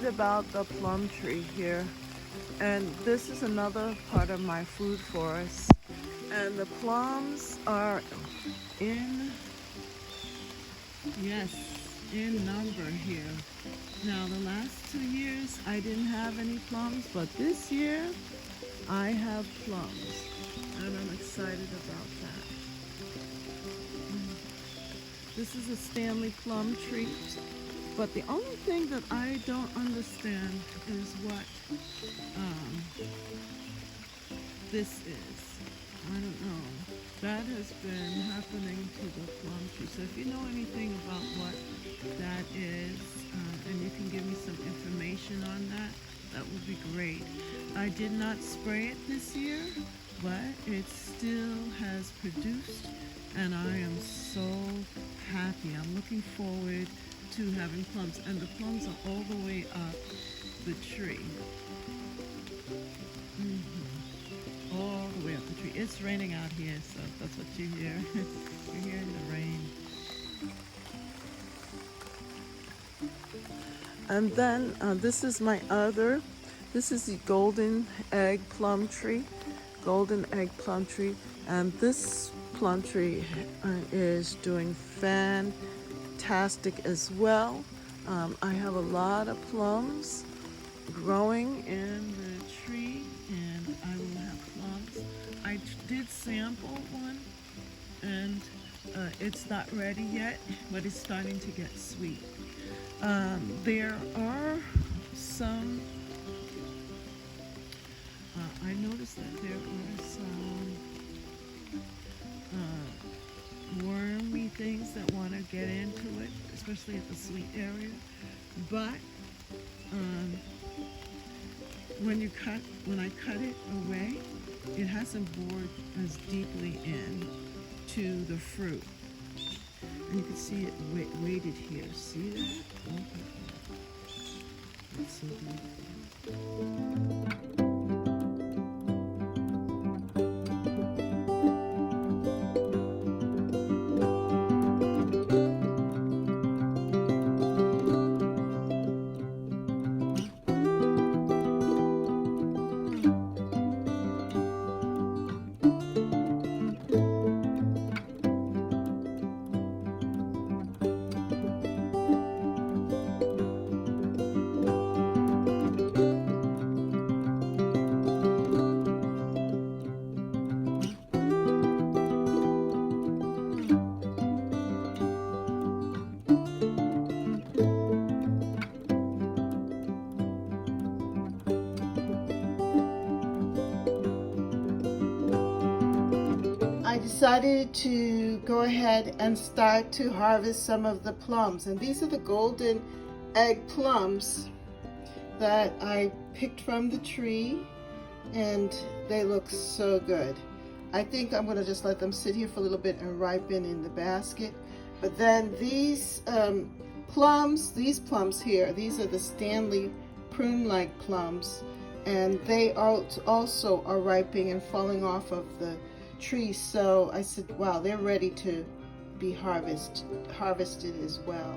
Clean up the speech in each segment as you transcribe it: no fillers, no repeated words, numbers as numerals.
about the plum tree here, and this is another part of my food forest. And the plums are in, yes, in number here. Now the last 2 years I didn't have any plums, but this year I have plums, and I'm excited about that. This is a Stanley plum tree, but the only thing that I don't understand is what this is. I don't know. That has been happening to the plum tree. So if you know anything about what that is, and you can give me some information on that, that would be great. I did not spray it this year, but it still has produced, and I am so happy. I'm looking forward to having plums, and the plums are all the way up the tree. All the way up the tree. It's raining out here, so that's what you hear. You're hearing the rain. And then this is this is the golden egg plum tree. Golden egg plum tree. And this plum tree is doing fantastic as well. I have a lot of plums growing in the tree, and I will have plums. I did sample one, and it's not ready yet, but it's starting to get sweet. There are some, I noticed that there are some wormy things that want to get into it, especially at the sweet area. But when I cut it away, it hasn't bored as deeply in to the fruit. And you can see it weighted here. See that? Oh, it's so beautiful. I decided to go ahead and start to harvest some of the plums, and these are the golden egg plums that I picked from the tree, and they look so good. I think I'm going to just let them sit here for a little bit and ripen in the basket. But then these plums here, these are the Stanley prune-like plums, and they also are ripening and falling off of the tree. So I said, wow, they're ready to be harvested as well.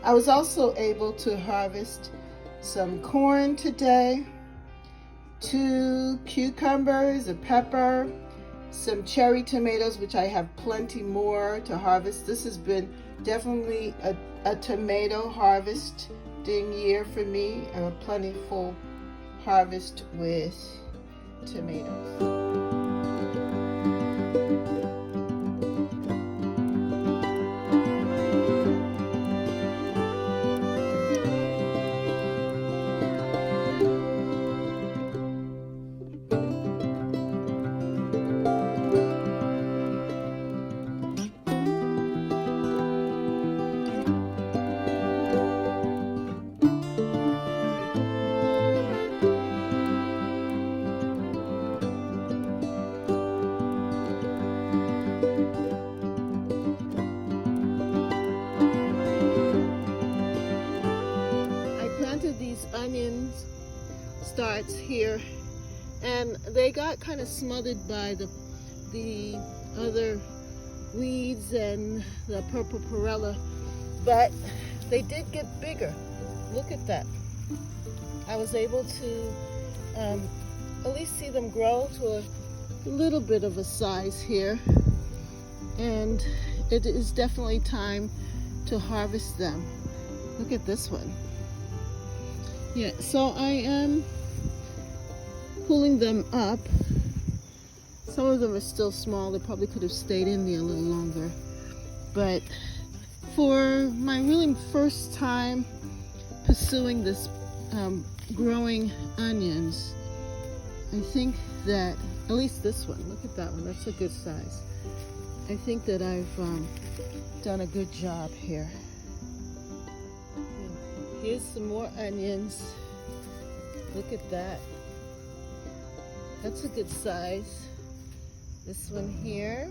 I was also able to harvest some corn today, 2 cucumbers, a pepper, some cherry tomatoes, which I have plenty more to harvest. This has been definitely a tomato harvesting year for me, a plentiful harvest with tomatoes. beds here, and they got kind of smothered by the other weeds and the purple perilla, but they did get bigger. Look at that. I was able to at least see them grow to a little bit of a size here, and it is definitely time to harvest them. Look at this one. Yeah, so I am pulling them up. Some of them are still small. They probably could have stayed in there a little longer. But for my really first time pursuing this growing onions, I think that, at least this one, look at that one, that's a good size. I think that I've done a good job here. Here's some more onions. Look at that. That's a good size. This one here,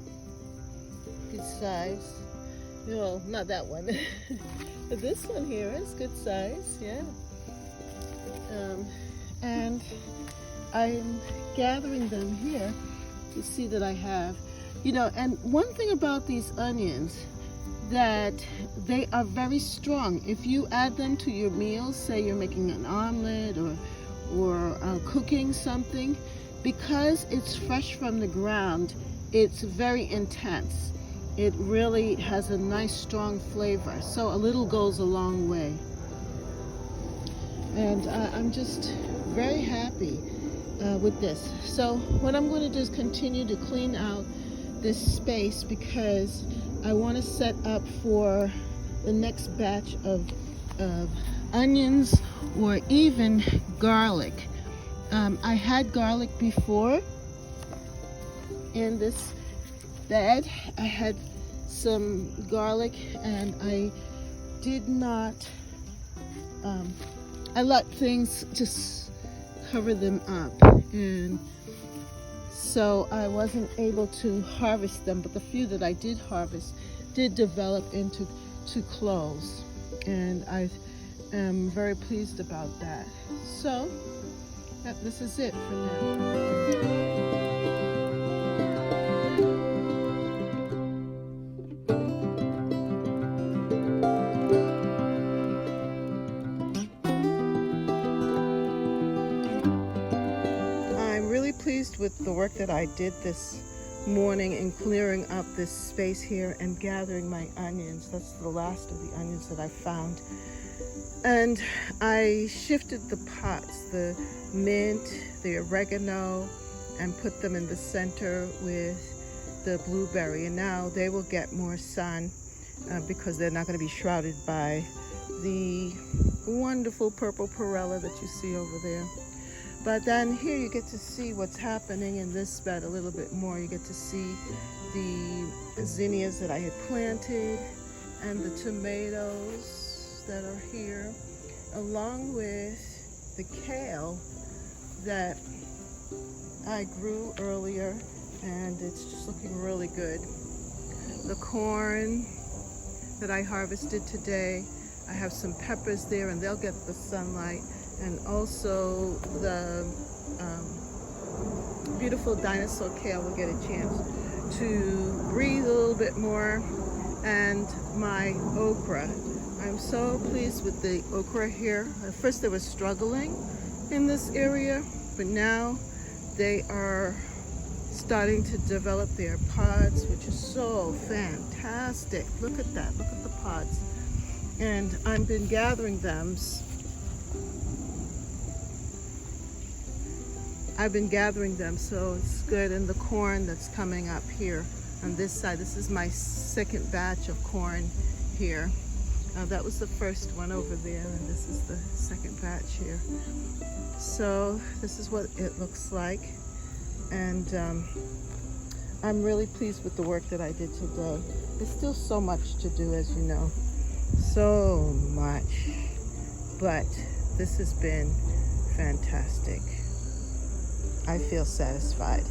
good size. Well, not that one. But this one here is good size, yeah. And I'm gathering them here. You see that I have, and one thing about these onions, that they are very strong. If you add them to your meals, say you're making an omelet or cooking something, because it's fresh from the ground, it's very intense. It really has a nice strong flavor. So a little goes a long way. And I'm just very happy with this. So what I'm going to do is continue to clean out this space, because I want to set up for the next batch of onions or even garlic. I had garlic before in this bed. I had some garlic, and I did not, I let things just cover them up, and so I wasn't able to harvest them, but the few that I did harvest did develop into cloves, and I am very pleased about that. So this is it for now. Pleased with the work that I did this morning in clearing up this space here and gathering my onions. That's the last of the onions that I found. And I shifted the pots, the mint, the oregano, and put them in the center with the blueberry. And now they will get more sun because they're not going to be shrouded by the wonderful purple perilla that you see over there. But then here you get to see what's happening in this bed a little bit more. You get to see the zinnias that I had planted and the tomatoes that are here, along with the kale that I grew earlier, and it's just looking really good. The corn that I harvested today, I have some peppers there, and they'll get the sunlight. And also the beautiful dinosaur kale will get a chance to breathe a little bit more. And my okra, I'm so pleased with the okra here. At first they were struggling in this area, but now they are starting to develop their pods, which is so fantastic. Look at that, look at the pods. And I've been gathering them. So it's good. And the corn that's coming up here on this side, this is my second batch of corn here. That was the first one over there, and this is the second batch here. So this is what it looks like, and I'm really pleased with the work that I did today. There's still so much to do, as you know, so much, but this has been fantastic. I feel satisfied.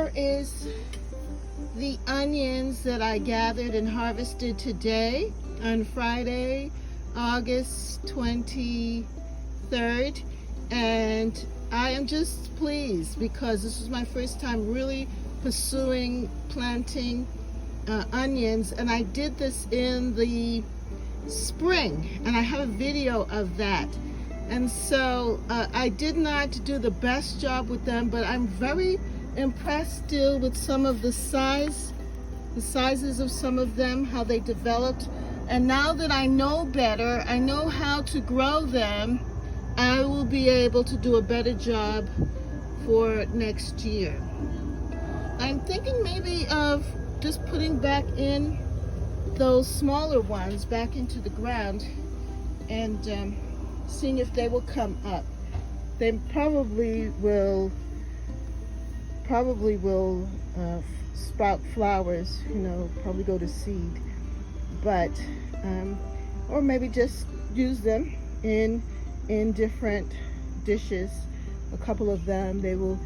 here is the onions that I gathered and harvested today on Friday, August 23rd. And I am just pleased because this was my first time really pursuing planting onions, and I did this in the spring, and I have a video of that. And so I did not do the best job with them, but I'm very impressed still with some of the sizes of some of them, how they developed. And now that I know better, I know how to grow them, I will be able to do a better job for next year. I'm thinking maybe of just putting back in those smaller ones back into the ground and seeing if they will come up. They probably will sprout flowers, you know, probably go to seed, but or maybe just use them in different dishes. A couple of them, they will,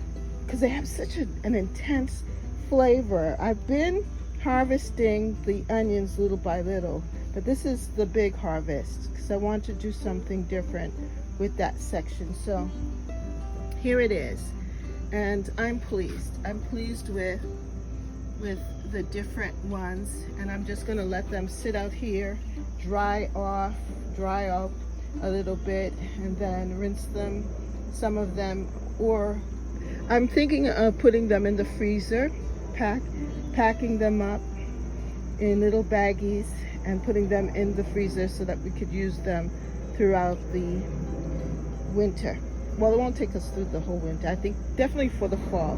because they have such an intense flavor. I've been harvesting the onions little by little, but this is the big harvest because I want to do something different with that section. So here it is, and I'm pleased. I'm pleased with the different ones, and I'm just going to let them sit out here, dry off a little bit, and then rinse them, some of them, or I'm thinking of putting them in the freezer, packing them up in little baggies and putting them in the freezer so that we could use them throughout the winter. Well, it won't take us through the whole winter. I think definitely for the fall.